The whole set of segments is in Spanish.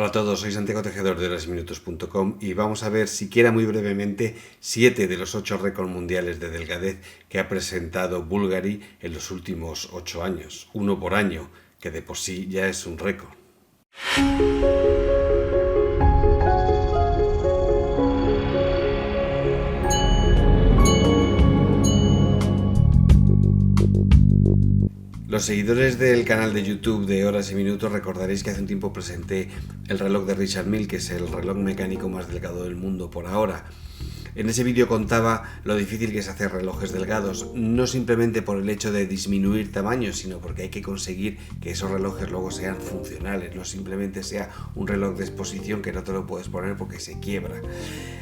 Hola a todos, soy Santiago Tejedor de HorasYMinutos.com y vamos a ver siquiera muy brevemente 7 de los 8 récords mundiales de delgadez que ha presentado Bulgari en los últimos 8 años, uno por año, que de por sí ya es un récord. Los seguidores del canal de YouTube de Horas y Minutos recordaréis que hace un tiempo presenté el reloj de Richard Mille, que es el reloj mecánico más delgado del mundo por ahora. En ese vídeo contaba lo difícil que es hacer relojes delgados, no simplemente por el hecho de disminuir tamaño, sino porque hay que conseguir que esos relojes luego sean funcionales, no simplemente sea un reloj de exposición que no te lo puedes poner porque se quiebra.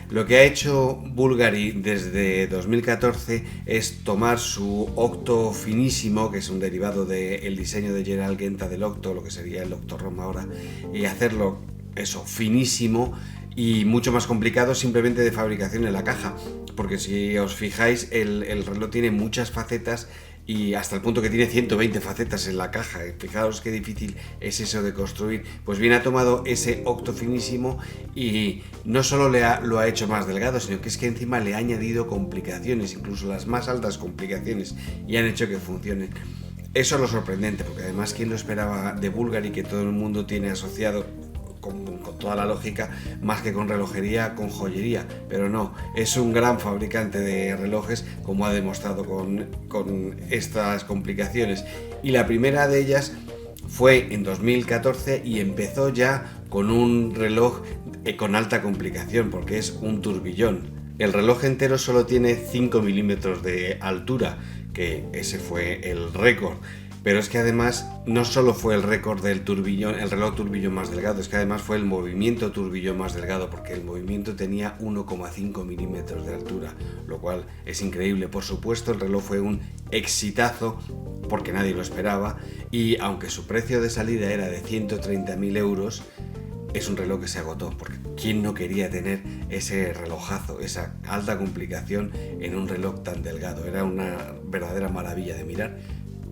Lo que ha hecho Bulgari desde 2014 es tomar su Octo finísimo, que es un derivado del diseño de Gerald Genta del Octo, lo que sería el Octo-ROM ahora, y hacerlo eso, finísimo y mucho más complicado simplemente de fabricación en la caja, porque si os fijáis el reloj tiene muchas facetas y hasta el punto que tiene 120 facetas en la caja. Fijaos qué difícil es eso de construir. Pues bien, ha tomado ese Octo finísimo y no solo lo ha hecho más delgado, sino que es que encima le ha añadido complicaciones, incluso las más altas complicaciones, y han hecho que funcione. Eso es lo sorprendente, porque además, ¿quién lo esperaba de Bulgari, que todo el mundo tiene asociado con toda la lógica, más que con relojería, con joyería? Pero no, es un gran fabricante de relojes, como ha demostrado con estas complicaciones. Y la primera de ellas fue en 2014 y empezó ya con un reloj con alta complicación, porque es un turbillón. El reloj entero solo tiene 5 milímetros de altura, que ese fue el récord. Pero es que además no solo fue el récord del turbillón, el reloj turbillón más delgado, es que además fue el movimiento turbillón más delgado, porque el movimiento tenía 1,5 milímetros de altura, lo cual es increíble. Por supuesto, el reloj fue un exitazo, porque nadie lo esperaba, y aunque su precio de salida era de 130.000 euros, es un reloj que se agotó, porque ¿quién no quería tener ese relojazo, esa alta complicación en un reloj tan delgado? Era una verdadera maravilla de mirar.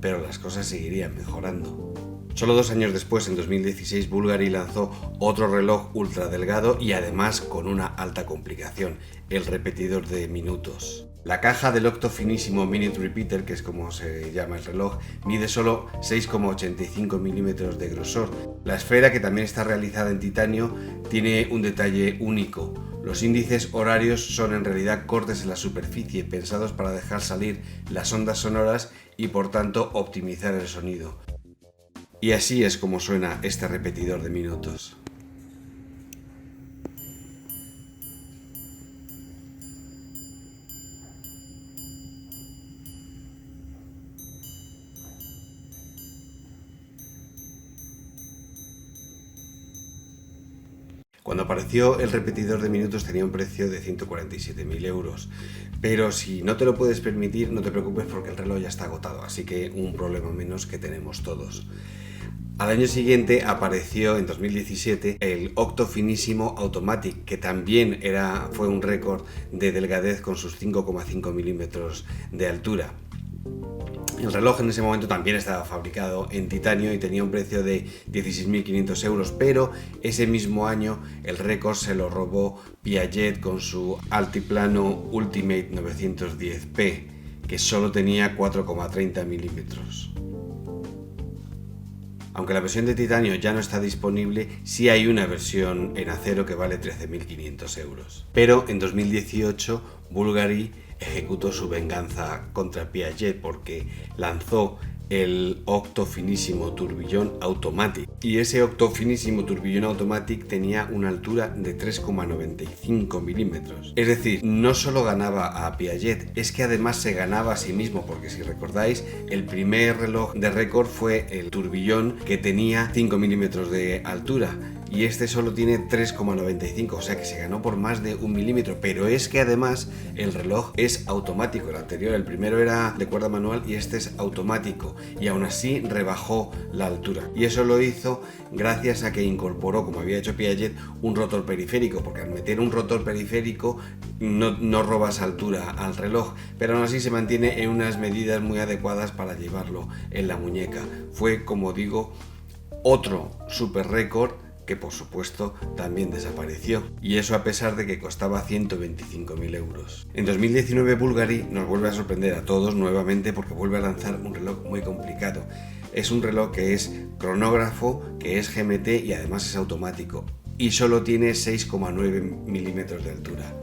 Pero las cosas seguirían mejorando. Solo 2 años después, en 2016, Bulgari lanzó otro reloj ultra delgado y además con una alta complicación, el repetidor de minutos. La caja del Octo finísimo Minute Repeater, que es como se llama el reloj, mide solo 6,85 milímetros de grosor. La esfera, que también está realizada en titanio, tiene un detalle único. Los índices horarios son en realidad cortes en la superficie, pensados para dejar salir las ondas sonoras y por tanto optimizar el sonido. Y así es como suena este repetidor de minutos. Cuando apareció el repetidor de minutos tenía un precio de 147.000 euros, pero si no te lo puedes permitir, no te preocupes, porque el reloj ya está agotado, así que un problema menos que tenemos todos. Al año siguiente apareció, en 2017, el Octo finísimo Automatic, que también fue un récord de delgadez con sus 5,5 milímetros de altura. El reloj en ese momento también estaba fabricado en titanio y tenía un precio de 16.500 euros, pero ese mismo año el récord se lo robó Piaget con su Altiplano Ultimate 910p, que solo tenía 4,30 milímetros. Aunque la versión de titanio ya no está disponible, sí hay una versión en acero que vale 13.500 euros. Pero en 2018 Bulgari ejecutó su venganza contra Piaget, porque lanzó el Octo finísimo turbillón Automatic, y ese Octo finísimo turbillón Automatic tenía una altura de 3,95 milímetros. Es decir, no solo ganaba a Piaget, es que además se ganaba a sí mismo, porque si recordáis, el primer reloj de récord fue el turbillón, que tenía 5 milímetros de altura, y este solo tiene 3,95, o sea que se ganó por más de 1 milímetro. Pero es que además el reloj es automático. El anterior, el primero, era de cuerda manual y este es automático, y aún así rebajó la altura, y eso lo hizo gracias a que incorporó, como había hecho Piaget, un rotor periférico, porque al meter un rotor periférico no robas altura al reloj, pero aún así se mantiene en unas medidas muy adecuadas para llevarlo en la muñeca. Fue, como digo, otro super récord que por supuesto también desapareció, y eso a pesar de que costaba 125.000 euros. En 2019 Bulgari nos vuelve a sorprender a todos nuevamente porque vuelve a lanzar un reloj muy complicado. Es un reloj que es cronógrafo, que es GMT y además es automático, y solo tiene 6,9 milímetros de altura.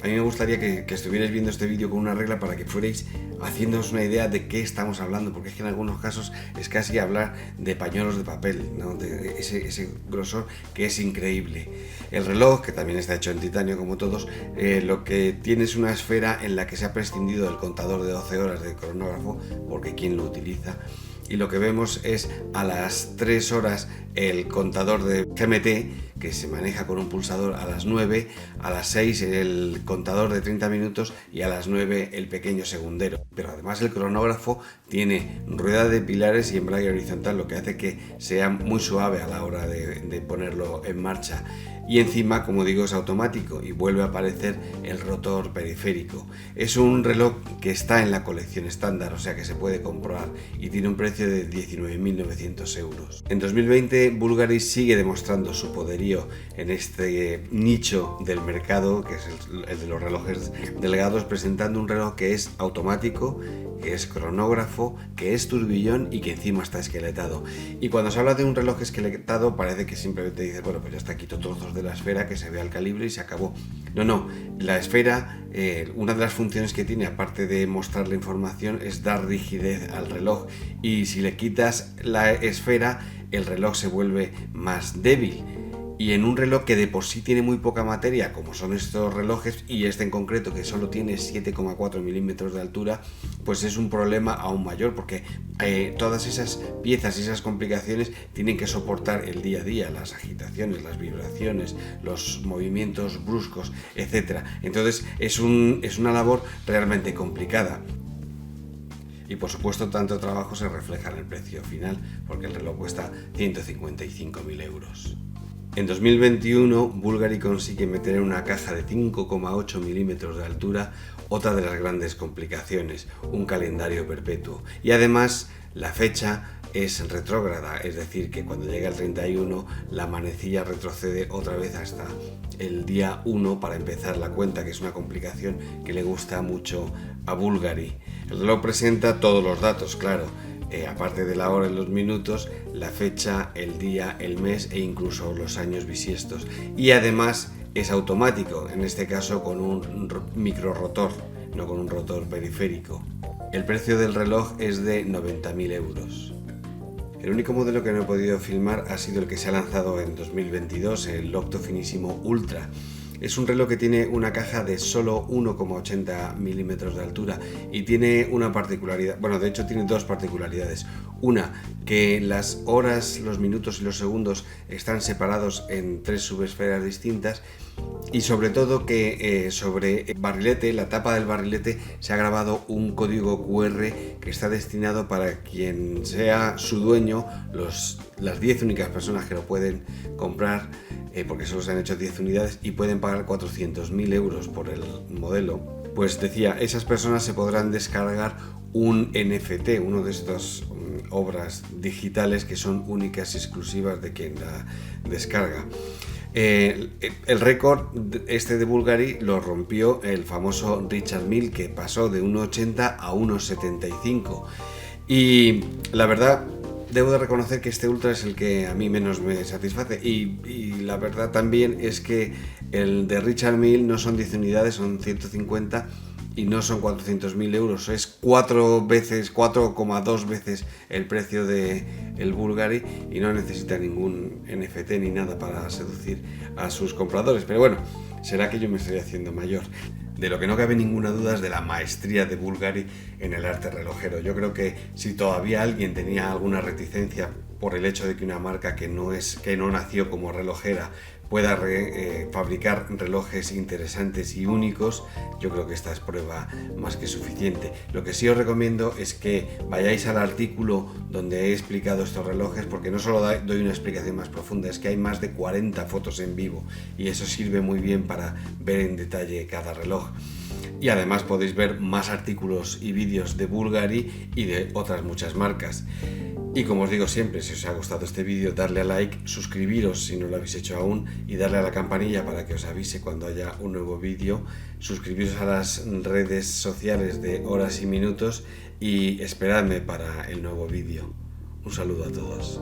A mí me gustaría que estuvierais viendo este vídeo con una regla para que fuerais haciéndoos una idea de qué estamos hablando, porque es que en algunos casos es casi hablar de pañuelos de papel, ¿no? De ese grosor que es increíble. El reloj, que también está hecho en titanio como todos, lo que tiene es una esfera en la que se ha prescindido del contador de 12 horas de cronógrafo, porque ¿quién lo utiliza? Y lo que vemos es a las 3 horas el contador de GMT, que se maneja con un pulsador, a las 9, a las 6 el contador de 30 minutos y a las 9 el pequeño segundero. Pero además el cronógrafo tiene rueda de pilares y embrague horizontal, lo que hace que sea muy suave a la hora de ponerlo en marcha. Y encima, como digo, es automático y vuelve a aparecer el rotor periférico. Es un reloj que está en la colección estándar, o sea que se puede comprar, y tiene un precio de 19.900 euros. En 2020 Bulgari sigue demostrando su poderío en este nicho del mercado, que es el de los relojes delgados, presentando un reloj que es automático, que es cronógrafo, que es turbillón y que encima está esqueletado. Y cuando se habla de un reloj esqueletado parece que simplemente dices, bueno, pues ya está, quito trozos de la esfera, que se vea el calibre y se acabó. No, la esfera, una de las funciones que tiene, aparte de mostrar la información, es dar rigidez al reloj, y si le quitas la esfera, el reloj se vuelve más débil. Y en un reloj que de por sí tiene muy poca materia, como son estos relojes, y este en concreto que solo tiene 7,4 milímetros de altura, pues es un problema aún mayor, porque todas esas piezas y esas complicaciones tienen que soportar el día a día, las agitaciones, las vibraciones, los movimientos bruscos, etc. Entonces es una labor realmente complicada. Y por supuesto tanto trabajo se refleja en el precio final, porque el reloj cuesta 155.000 euros. En 2021 Bulgari consigue meter en una caja de 5,8 milímetros de altura otra de las grandes complicaciones, un calendario perpetuo. Y además la fecha es retrógrada, es decir, que cuando llega el 31 la manecilla retrocede otra vez hasta el día 1 para empezar la cuenta, que es una complicación que le gusta mucho a Bulgari. El reloj presenta todos los datos, claro, aparte de la hora y los minutos, la fecha, el día, el mes e incluso los años bisiestos. Y además es automático, en este caso con un micro rotor, no con un rotor periférico. El precio del reloj es de 90.000 euros. El único modelo que no he podido filmar ha sido el que se ha lanzado en 2022, el Octo Finissimo Ultra. Es un reloj que tiene una caja de solo 1,80 milímetros de altura y tiene una particularidad, bueno, de hecho tiene dos particularidades. Una, que las horas, los minutos y los segundos están separados en 3 subesferas distintas, y sobre todo que sobre el barrilete, la tapa del barrilete, se ha grabado un código QR que está destinado para quien sea su dueño, las 10 únicas personas que lo pueden comprar, porque solo se han hecho 10 unidades y pueden pagar 400.000 euros por el modelo. Pues decía, esas personas se podrán descargar un NFT, uno de estas obras digitales que son únicas y exclusivas de quien la descarga. El récord de Bulgari lo rompió el famoso Richard Mille, que pasó de 1,80 a 1,75, y la verdad debo de reconocer que este Ultra es el que a mí menos me satisface, y la verdad también es que el de Richard Mille no son 10 unidades, son 150 y no son 400.000 euros, es 4,2 veces el precio del Bulgari, y no necesita ningún NFT ni nada para seducir a sus compradores. Pero bueno, será que yo me estoy haciendo mayor. De lo que no cabe ninguna duda es de la maestría de Bulgari en el arte relojero. Yo creo que si todavía alguien tenía alguna reticencia por el hecho de que una marca que no nació como relojera pueda fabricar relojes interesantes y únicos, yo creo que esta es prueba más que suficiente. Lo que sí os recomiendo es que vayáis al artículo donde he explicado estos relojes, porque no solo doy una explicación más profunda, es que hay más de 40 fotos en vivo y eso sirve muy bien para ver en detalle cada reloj. Y además podéis ver más artículos y vídeos de Bulgari y de otras muchas marcas. Y como os digo siempre, si os ha gustado este vídeo, darle a like, suscribiros si no lo habéis hecho aún y darle a la campanilla para que os avise cuando haya un nuevo vídeo. Suscribiros a las redes sociales de Horas y Minutos y esperadme para el nuevo vídeo. Un saludo a todos.